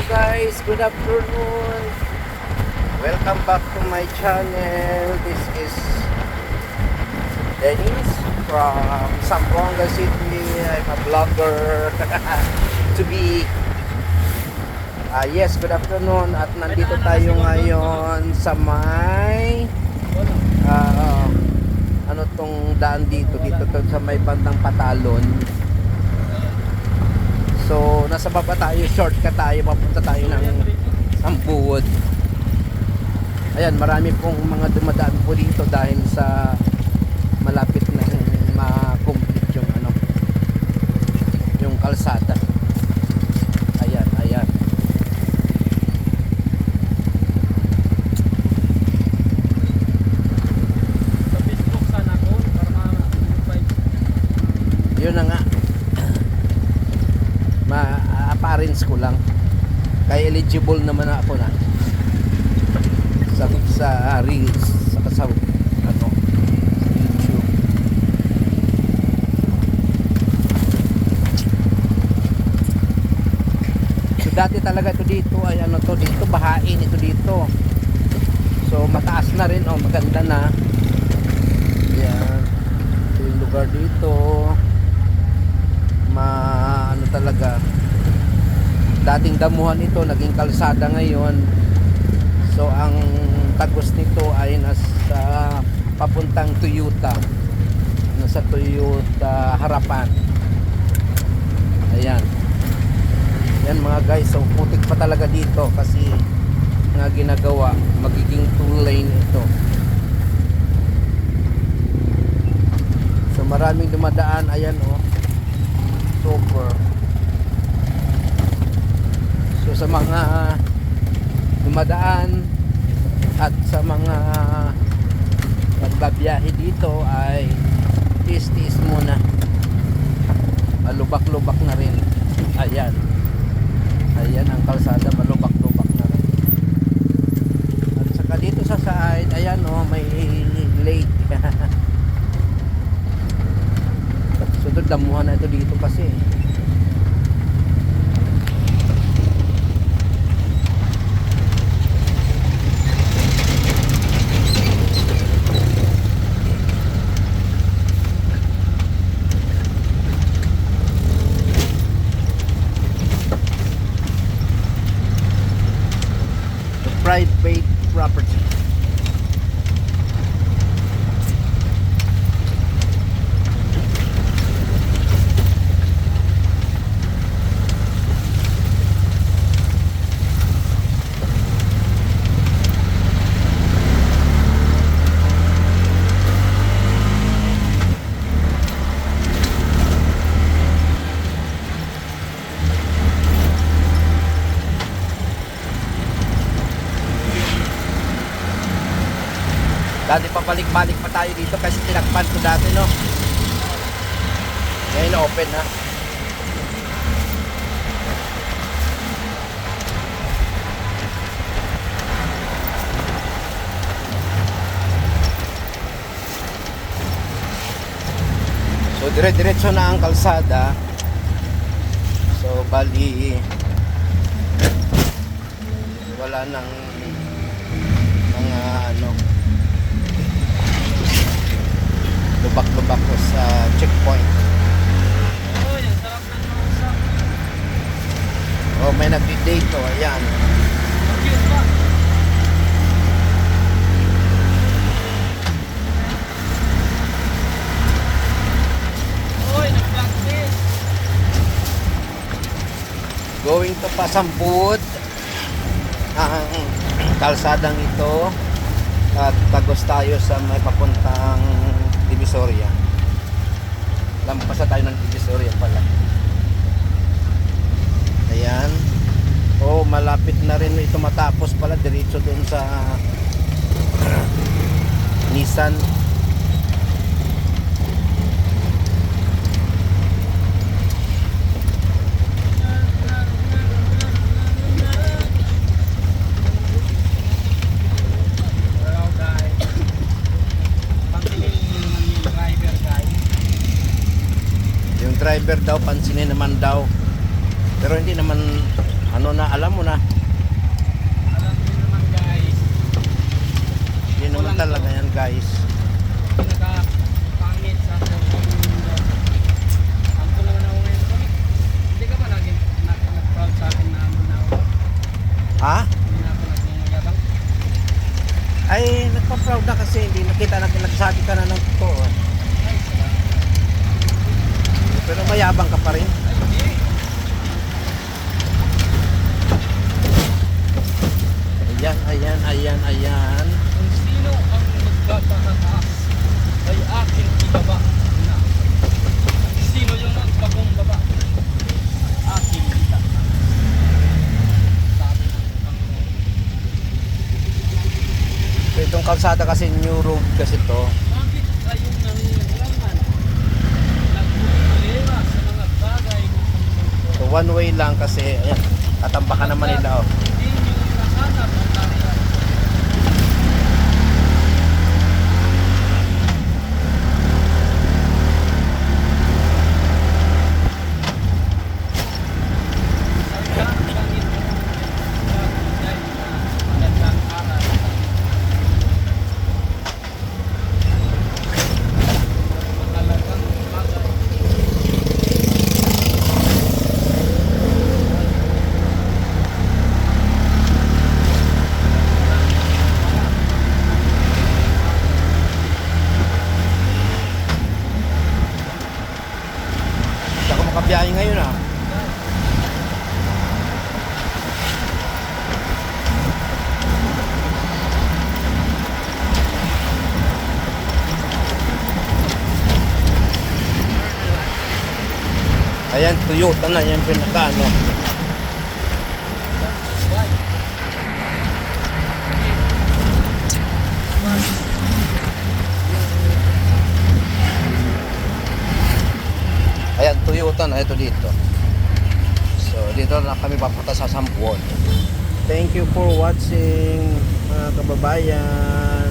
guys, good afternoon. Welcome back to my channel. This is Dennis from Zamboanga City. I'm a vlogger to be. Yes, good afternoon. At nandito tayo ngayon sa may ano tong daan dito to sa may bandang Patalon. So, nasa baba tayo, shortcut tayo, papunta tayo ng Ampuod. Ayan, marami pong mga dumadaan po dito dahil sa malapit na ma-complete yung yung kalsada. Ayan, ayan. Yun na nga. Ma-apparents ko lang. Kaya eligible naman ako na sa Reels, sa YouTube. So dati talaga ito dito ay dito bahain ito dito. So mataas na rin, maganda na. Yan. Ito yung lugar dito. Talaga dating damuhan ito, naging kalsada ngayon. So ang tagos nito ay nasa papuntang Toyota, nasa Toyota Harapan. Ayan yan mga guys. So putik pa talaga dito kasi nga ginagawa, magiging 2 lane ito. So maraming dumadaan. Ayan super. So sa mga dumadaan at sa mga nagbabiyahe dito ay tiis-tiis muna, malubak-lubak na rin. Ayan, ayan ang kalsada, malubak-lubak na rin. At saka dito sa side, ayan may lake. Sunod damuhan na ito dito kasi. The private property. Dati papalik-balik pa tayo dito kasi tinakpan ko dati, no? Ngayon open na. So dire-diretso na ang kalsada. So bali wala nang mga lubak-lubak ko sa checkpoint. May nagdi-date to. Ayan. Going to Pasampud ang kalsadang ito at tagos tayo sa may papuntang Divisoria. Lampas na tayo ng Divisoria pala. Ayan. Malapit na rin ito matapos pala. Diretso dun sa Nissan. Driver daw, pansinin naman daw Pero hindi naman, ano na, alam mo na, Alam niyo naman guys, hindi naman talaga yan guys. pinaka-pangit sa buong mundo. Ampo naman ako ngayon ko. Hindi ka ba nag-proud sa akin na ano na ako? Ha? Hindi na ako nagmumuyabang. Ay, nagpa-proud na kasi hindi nakita natin, nagsabi ka na ng totoo. Ay, salamat. Pero mayabang ka pa rin. Ay, hindi. Ayan, ayan, ayan, ayan. Kung sino ang magpapataas ay aking ibaba na. Sino yung magpakumbaba? Aking itaas. Sabi ng Panginoon. So, itong kalsada kasi new road kasi to. Bakit kayong nangingilangan? Nagpupulira sa mga bagay ng mundo. So one way lang kasi ayan, tatambakan naman nila oh. Hindi nyo nahanap ang dahilan. Sadya ang Panginoon magbigay na magandang aral sa mahalagang bagay. Hindi ako makabiyahe ngayon ah. Ayan, Toyota na yan pinaka ano. Ayan, Toyota na ito dito. So, dito na kami papunta sa Sampuon. Thank you for watching mga kababayan.